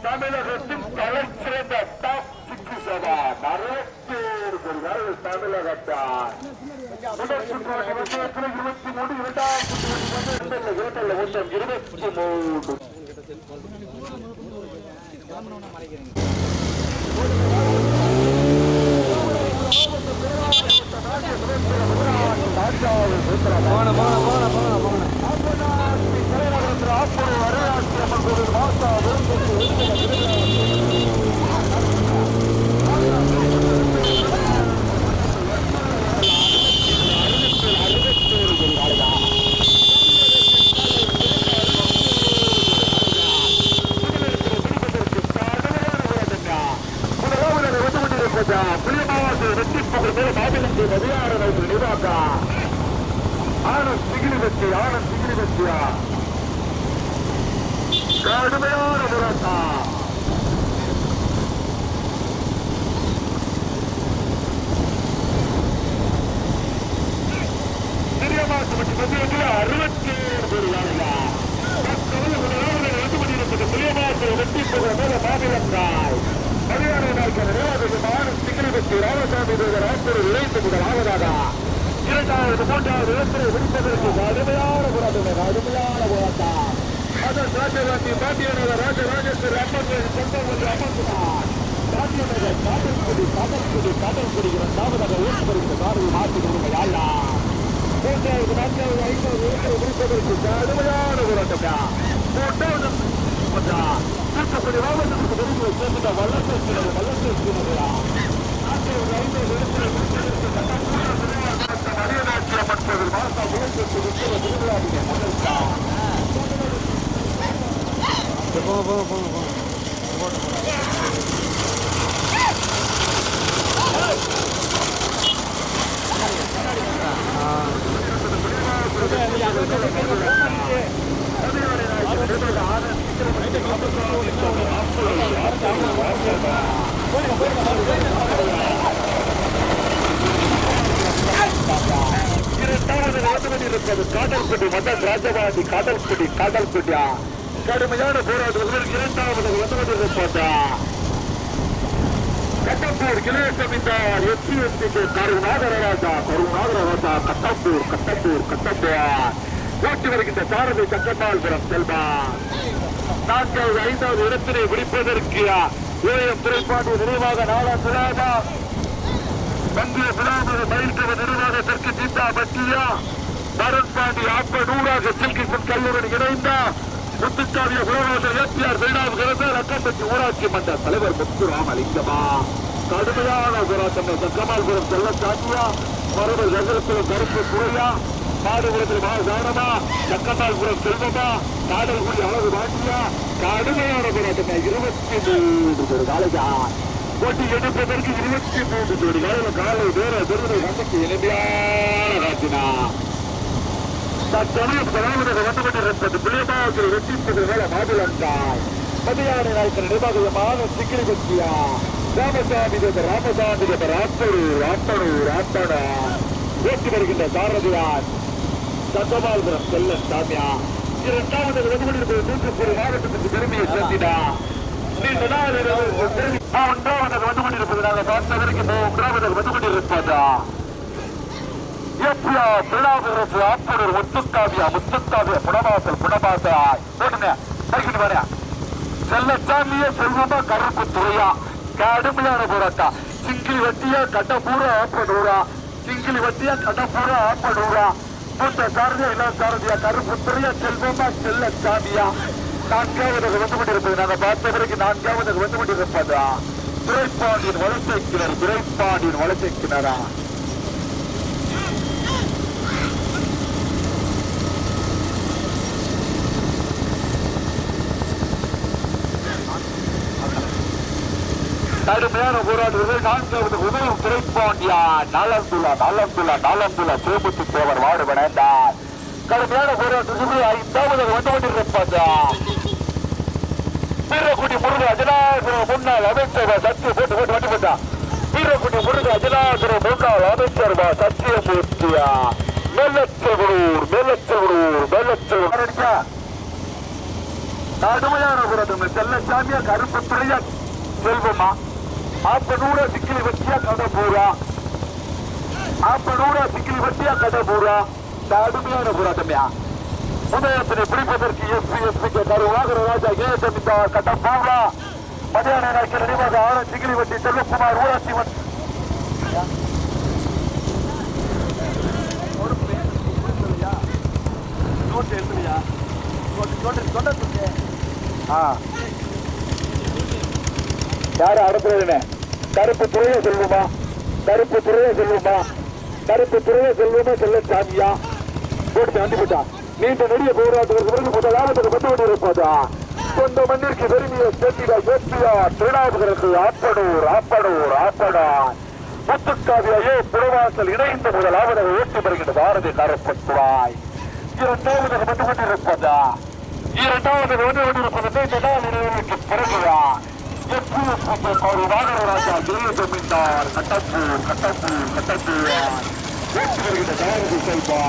தமிழகத்தின் தலை சிறந்த டாப் 67 தமிழகத்தார் முதல் சுற்று 23 கடுமையான போராட்டம் சிறியமாசு மற்றும் மத்தியத்தில் 67 பேர் புளியமாசு வெற்றி போகிற மேல மாநிலங்கள் மரியாதை நாட்கள் நிறைவாக சிகிரிபத்தி ராமசாமி ஆசிரியர் இணைந்து முதலாவதாக இரண்டாவது மூன்றாவது இடத்திலே விடுப்பதற்கு கடுமையான போராட்டம் அதன் ராஜராஜி பாண்டியநகர் ராஜராஜேஸ்வரி அம்மன் சொந்தம் ஒன்று அமர்ந்தார். பாண்டியநகர் காதல்குடி இரண்டாவதாக ஓட்டு வருகிற காரை மாற்றி கொடுமையாள் மூன்றாவது நான்காவது ஐந்தாவது இடத்தை முடிப்பதற்கு கடுமையான போராட்டம். மூன்றாவது தூத்துக்குடி மாவட்டத்திற்கு வெளியே சேர்ந்த வல்லசேர்க்கிறது நான்காவது ஐந்தாவது இடத்தை முடிப்பதற்கு மரியநாட்சி அம்மன் மாசா முயற்சி திருவிழாவிலே முதல்தான். காதல்குடி மதன் ராஜபாதி காதல்குடி கடுமையான போராட்டத்தில் இரண்டாவது வந்து கட்டப்பூர் கிளை சமிந்தார் SC கருநாகரராஜா கட்டப்பூர் ஓட்டி வருகின்ற சாரதி சக்கமால்புரம் செல்வா நான்காவது ஐந்தாவது இடத்திலே பிடிப்பதற்கு ஏஎம் துறைப்பாண்டி நினைவாக நாலாம் விழாவா வங்கிய விழாவில் மயில்கவ நிர்வாகத்திற்கு தீட்டா பட்டியா தருண் பாண்டி ஆப்பனூராக சில்கிசன் கல்லூரி இணைந்த முத்துக்காவிய உறவாளர் ஏபிஆர் வேளாண் ரக்கம்பட்டி ஊராட்சி மன்ற தலைவர் முத்துராமலிங்கமா கடுமையான போராட்டம் சக்கமால்புரம் செல்ல சாத்தியா மறுபடி நகரத்தில் கருப்பு குறையா பாடுபுரத்தில் மாதானமா சக்கமால்புரம் செல்வமா காடல்குடி அளவு மாட்டியா கடுமையான போராட்டம் 23 பேர் காலையா போட்டி எடுப்பதற்கு 23 பேர் காலை வேற தெருவை கண்டிக்கு எளிமையான காட்சினா தற்சமயம் தலைவராக வந்து கொண்டிருப்பது புளியமாவத்தில் வெற்றிப்பது மேல மாதுளந்தாய் மதியான நாயக்கர் நிர்வாகமான சிக்கிரி பக்தியா ராமசாமி ஓட்டி வருகின்ற சாரதியார் சந்தமால்புரம் செல்லன் சாமியா இரண்டாவது வந்து கொண்டிருப்பது தூத்துக்குடி மாவட்டத்துக்கு பெருமையை சேர்த்தினா நீண்ட நாள் ஒன்றாவது வந்து கொண்டிருப்பது நாங்கள் பார்த்தவருக்கு மூன்றாவது வந்து கொண்டிருப்பதா முத்துக்காவிய புடமாசல் செல்லச்சாமியே செல்வமா கருப்பு துறையா கடுமையான போராட்டம் சிங்கிலி வட்டியா கட்டப்பூரா ஆப்பனூரா மூத்த சாரதியா இளம் சாரதியா கருப்பு துறையா செல்வமா செல்லச்சாமியா நான்காவது வந்து கொண்டிருப்பது நாங்கள் பார்த்தவரைக்கு நான்காவது வந்து கொண்டிருப்பதா துரைப்பாண்டியின் வளர்ச்சிக்கிணரா கடுமையான போராட்டத்தில் நான்காவது உதயம் துரைப்பாண்டியா நாலந்துலா சேபுத்து தேவர் வாடு வணந்தார். கடுமையான போராட்டத்தில் ஐந்தாவது வந்து கொண்டிருப்பதா வீரக்குடி முருக அஜனாசுரம் முன்னாள் அமைச்சர் சத்திய போட்டு வண்டி போட்டா வீரக்குடி முருக அஜனாசுரம் முன்னாள் அமைச்சர் சத்தியமூர்த்தியா மேலச்செவரூர் கடுமையான போராட்டம். செல்லசாமியா கருப்பத்துறையா செல்வமா ஆப்பனூரா சிக்கிலி வச்சியா கடம்பூரா ஆப்பனூரா சிக்கிலி வச்சியா கடம்பூரா கடுமையான போராட்டம்யா. முதலத்தினை பிடிப்பதற்கு எஸ்பி கருவாகர ராஜா ஏதமிதா கடம்பூரா மதியான நாட்கள் நினைவாக ஆன சிக்கிலி வட்டி செல்வகுமார் ஊராட்சி யாரும் அடுத்ததுன்னு கருப்பு துறைய செல்வமா கருப்பு துறைய செல்வமா கருப்பு துறைய செல்வமா செல்லசாமியா போட்டு வண்டி போட்டா நீண்ட நெடிய போராட்டத்திற்கு பிறகு முதல் லாபத்துக்கு வந்து கொண்டிருப்பதா சொந்த மண்ணிற்கு பெருமையை சேர்த்திட ஏற்றியா திருநாவுக்கு ஆப்படூர் ஆப்படூர் ஆப்படான் முத்துக்காவியோ புறவாசல் இணைந்த முதலாவதாக ஓட்டி வருகின்ற பாரதி கருப்பத்துவாய் இரண்டாவதாக வந்து கொண்டிருப்பதா இரண்டாவதாக வந்து கொண்டிருப்பதை நினைவுக்கு பிறகுதா ராஜா ஜெயமிந்தார் கட்டப்பூர் கட்டப்பூர் கட்டப்பூர் ஓட்டி வருகின்ற பாரதி செல்வா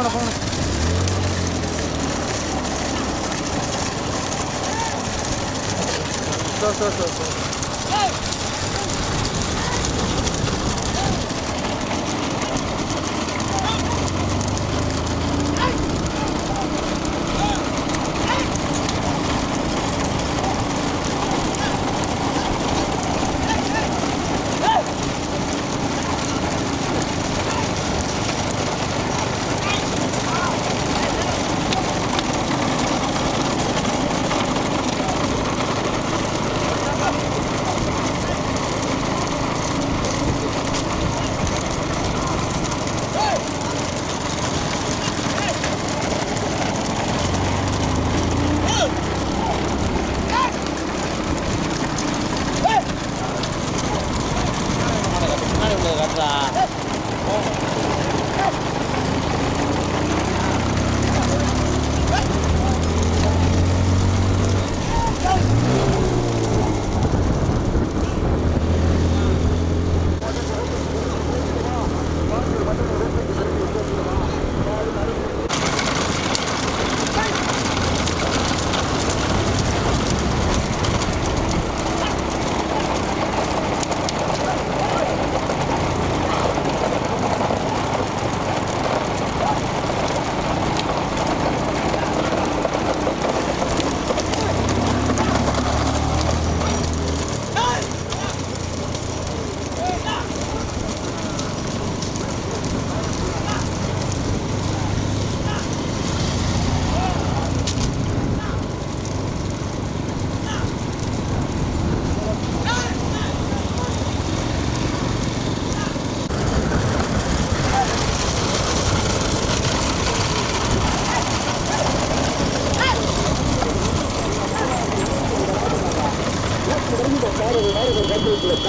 போன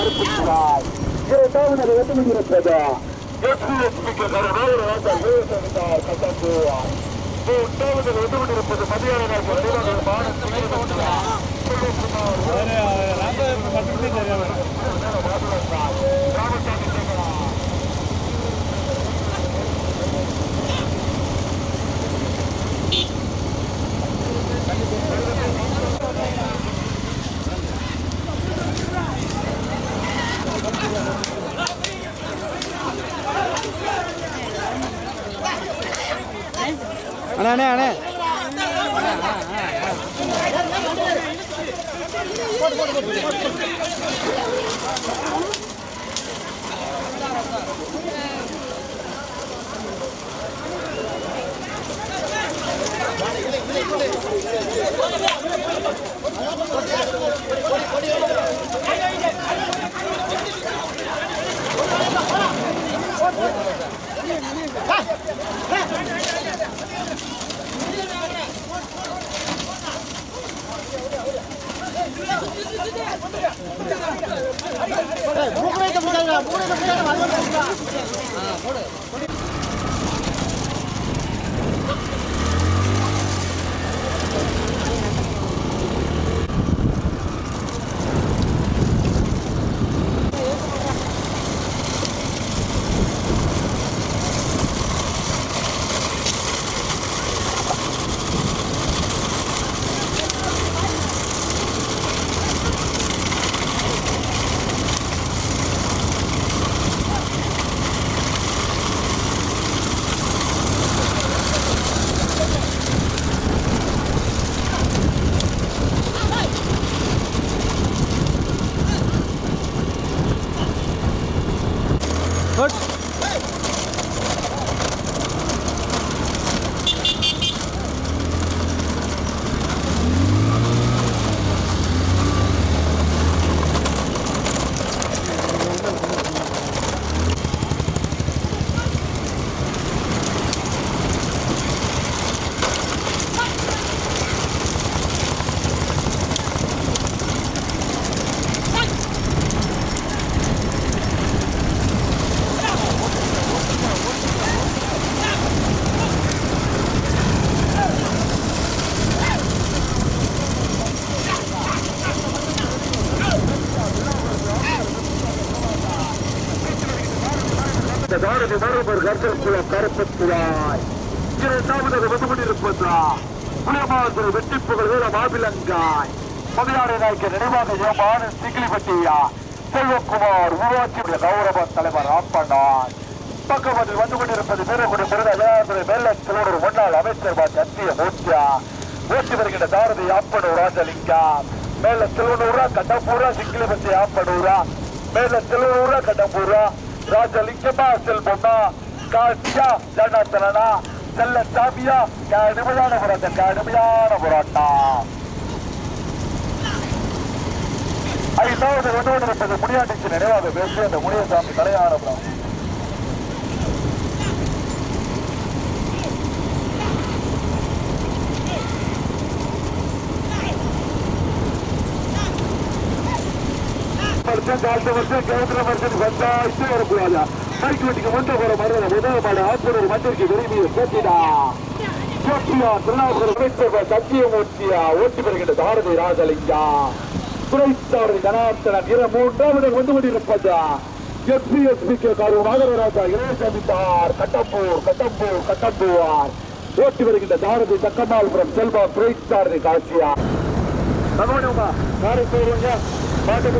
கருப்புகிறாய். இரண்டாவது வெற்றி முடிகிறது எஸ்பிஎஸ்பிக்கு கட்டப்போவார். மூன்றாவது வெற்றி முடியிருப்பது மதியான அண்ணே அண்ணே தாரதி மறுபர் கர்ப்பகுளம் கருப்பத்துவாய். இரண்டாவது வெதுமணியிருப்பதா புலியமாவத்தில் வெற்றி புகழ் வீர மாபிலங்காய் மதியாரை நாய்க்கு நினைவாக ஏமான சிகிலிப்பட்டியா செல்வகுமார் ஊராட்சி கௌரவ தலைவர் ஆப்பனான். பக்கத்தில் வந்து கொண்டிருப்பது வீரகுடி விருது மேல சிலோடு முன்னாள் அமைச்சர் சத்திய மூர்த்தியா ஓட்டி வருகின்ற தாரதி ஆப்பனூர் ராஜலிங்கா மேல சிலனூரா கட்டப்பூரா சிங்கிலிப்பட்டி ஆப்பனூரா மேல சிலனூரா கட்டப்பூரா ராஜலிங்கமா செல்வமா காட்சியா ஜனத்தனா செல்ல சாமியா கடுமையான போராட்டம் கடுமையான போராட்டம். ஐந்தாவது ஒன்றோடு இருப்பது முனியாண்டிக்கு நினைவாக பேசி அந்த முனியசாமி தலையாரபுரம். அடுத்த வருஷம் கேந்திர வருஷம் வந்தாச்சு வரக்கூடாது. பைக்கு வட்டிக்கு முந்த போற மாதிரி முதல் மாடு ஆப்பூர் மந்திரிக்கு விரும்பிய போட்டிடா திருநாவுக்கர் அமைச்சர் சத்தியமூர்த்தியா ஓட்டி வருகின்ற தாரதி ராஜலிங்கா துறைத்தாரதி ஜனார்த்தனன் மூன்றாவது வந்து கொண்டிருப்பதா எஸ்பிஎஸ்பிக்கு கரூர் நாகராஜா இளையசமித்தார் கட்டம்பூவார் ஓட்டி வருகின்ற தாரதி தக்கமால்புரம் செல்வா துறைத்தாரதி காட்சியா. காரை போடுவாங்க மாட்டு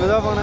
மெதுவா போன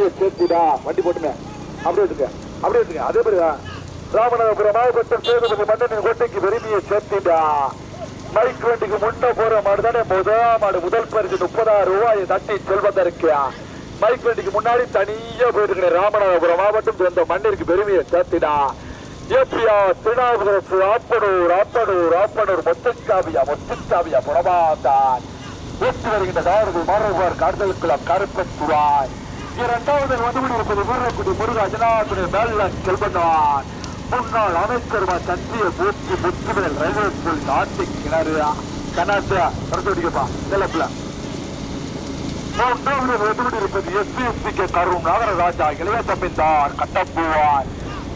பெருமையை சேர்த்திடா. வண்டி போட்டுங்க, அப்படியே எடுத்துங்க. அதே மாதிரிதான் ராமநாதபுரம் மாவட்டம் சேதுபதி மன்னனின் கோட்டைக்கு பெருமையை சேர்த்திடா. மைக் வண்டிக்கு முன்ன போற மாடுதானே முதல் பரிசு 30,000 ரூபாயை தட்டி செல்வதற்கு மைக் வண்டிக்கு முன்னாடி தனியா போயிட்டு ராமநாதபுரம் மாவட்டம் சேர்ந்த மண்ணிற்கு பெருமையை சேர்த்திடா. ஏபியா திருநாவுக்கரசு ஆப்பனூர் மொத்தச்சாவியா புறமாதான் வெற்றி வருகின்ற சாரதி மாணவர் காடுதலுக்குளம் கருப்பத்துவாய். இரண்டாவது வந்துவிட்டிருப்பது வீரக்குடி முருகா ஜனார்த்தனை மேல செல்வனான். முன்னாள் அமைச்சர் சந்திய பூச்சி முத்துவேல் ரயில்வே ஸ்கூல் நாட்டு கிணறு கண்ணாசியா பரத்தோடிக்கப்பா செல்லப்பில. மூன்றாவது வந்துவிட்டிருப்பது எஸ்பிஎஸ்பிக்கு கரும் நாகரராஜா இளைய தம்பிந்தார் கட்டப்பூவார்.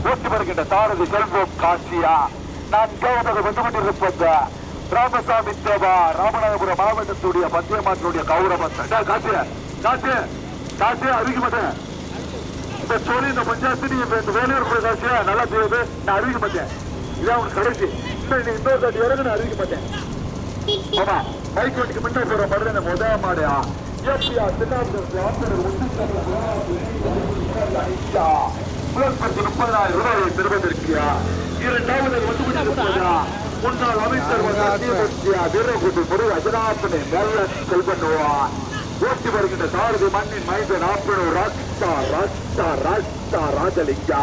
ஓட்டி வருகின்ற சாரதி செல்வம் காசியா. நான்காவது வந்துவிட்டிருப்பது ராமசாமி தேவா ராமநாதபுரம் மாவட்டத்துடைய பத்தியமாற்றுடைய கௌரவம். காசு அறிவிக்க மாட்டேன். இந்த சொல்லி இந்த பஞ்சாயத்து நீ வேலையூர் காசியா நல்லா செய்யுது. நான் அறிவிக்க மாட்டேன். இதான் உனக்கு கடைசி. இன்னொரு தாட்டி இறங்க நான் அறிவிக்க மாட்டேன். ஆமா மைக் வண்டிக்கு முன்னே போற மாதிரி இந்த முதல் மாடியா ஏபியா திருநாவுக்கரசு முதல் பரிசு 30,000 ரூபாயை பெறுவதற்கியா. இரண்டாவது வந்துவிட்டிருப்பதா முன்னாள் அமைச்சர் வீரகுடி முருகா ஜனார்த்தனை மேல செல்வனுவார். ஓட்டி வருகின்ற சாரதி மண்ணின் மைந்தன் ஆப்பனூர் ராஜலிங்கா.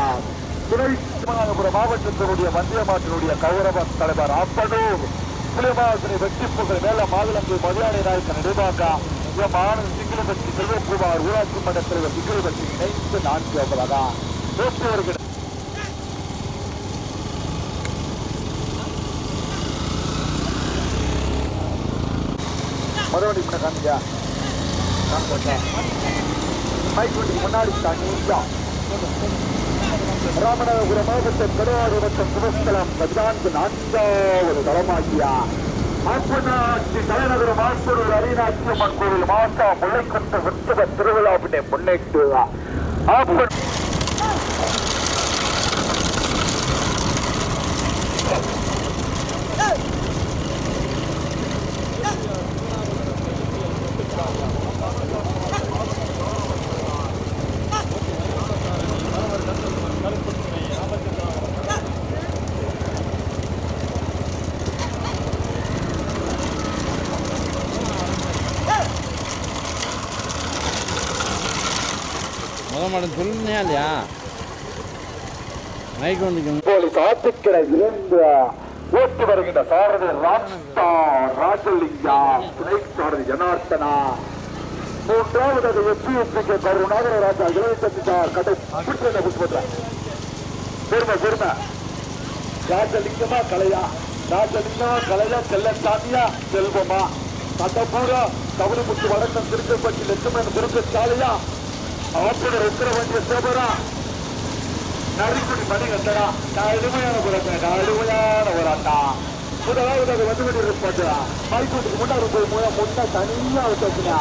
துணை ராமநாதபுரம் மாவட்டத்தினுடைய மந்தியமாற்றினுடைய கௌரவ தலைவர் ஆப்பனூர் புலிமாசினை வெற்றி புகழ் மேல மாதுளம்பு மதுராணி நாயக்கன் நிர்வாகா எம் ஆனந்த் சிங்கிலபட்சி செல்வகுமார் ஊராட்சி மன்ற தலைவர் சிங்கிலபட்சி இணைந்து 4 ஓட்டி வருகின்ற மறுபடி காமியா மைக் வண்டிக்கு முன்னாடி தனியா ராமநாதபுரம் மாவட்டம் கருவாடு மற்றும் சுமஸ்தலம் 14வது தளமாகியா ஆப்பநாட்டி தலைநகரம் ஆப்பனூர் அரியநாச்சி அம்மன் கோவில் மாசா முல்லைக்கொண்ட உற்சவ திருவிழாவினை முன்னிட்டு ஆப்பன் மாடம் சொல்லுனியா இல்லையா மைக் வந்துக்கு போலீஸ் ஆத்துக்கிற இருந்து ஓட்டு வருகின்ற சாரதி ராஜலிங்கா துணை சாரதி ஜனார்த்தனா. மூன்றாவது அது எஸ்பிஎஸ்பிக்கு கருணாகர ராஜா இளையதம்பிதார் கடை புஷ்பத்ரா பெருமை ராஜலிங்கமா கலையா செல்லசாமியா செல்வமா கட்டப்பூரா கவனமுத்து வடக்கம் திருக்கப்பட்டி லட்சுமணன் திருக்கச்சாலையா ஆப்பனர் உத்தரவண்டிய சேபரா நரிக்குடி மணி கட்டடா. நான் எளிமையான ஒரு அண்ணா முதலாவது அது வந்துவிட்டு மைக்கூட்டுக்கு முன்னாடி போய் முன்ன தனியா வச்சுனா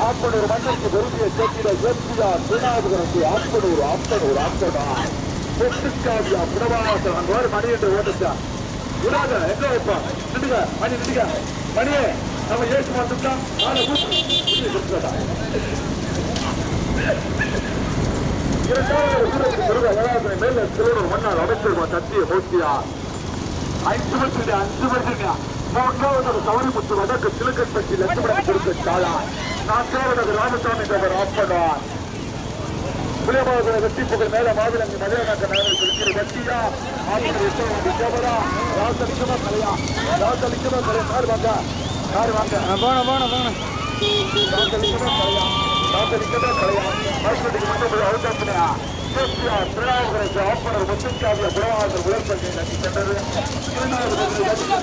ஆப்பனூர் மன்னருக்கு பெருமையை சேர்த்திட ஏற்பியா திருநாவுக்கரசு ஆப்பனூர் பொட்டுக்காவியா புடவாசம் அங்க ஒரு மணி என்று ஓட்டுச்சா விடாத எங்க வைப்பா நின்றுங்க மணியே நம்ம ஏற்று வந்துட்டா மேல சிலர் மன்னால் அமைச்சர் சத்திய மூர்த்தியா 5 வருஷங்க. மூன்றாவது சௌரிமுத்து வடக்கு சிலுக்கட்பட்டி லட்சுமணன் திருச்சாலா. 4வது ராமசாமி தேவர் ஆப்பனார் புலியமாவட்ட வெற்றி புகழ் மேல மாவிலங்கி மதுரநாக்க நகரில் இருக்கிற வெற்றியா ஆப்பனர் தேவரா ராசலிங்கமா கலையா கார் வாங்க போன திருநாவுக்கரசு ஆப்பனர் முத்துக்காவிய புறவாசல் உயர்பள்ளி சென்றது.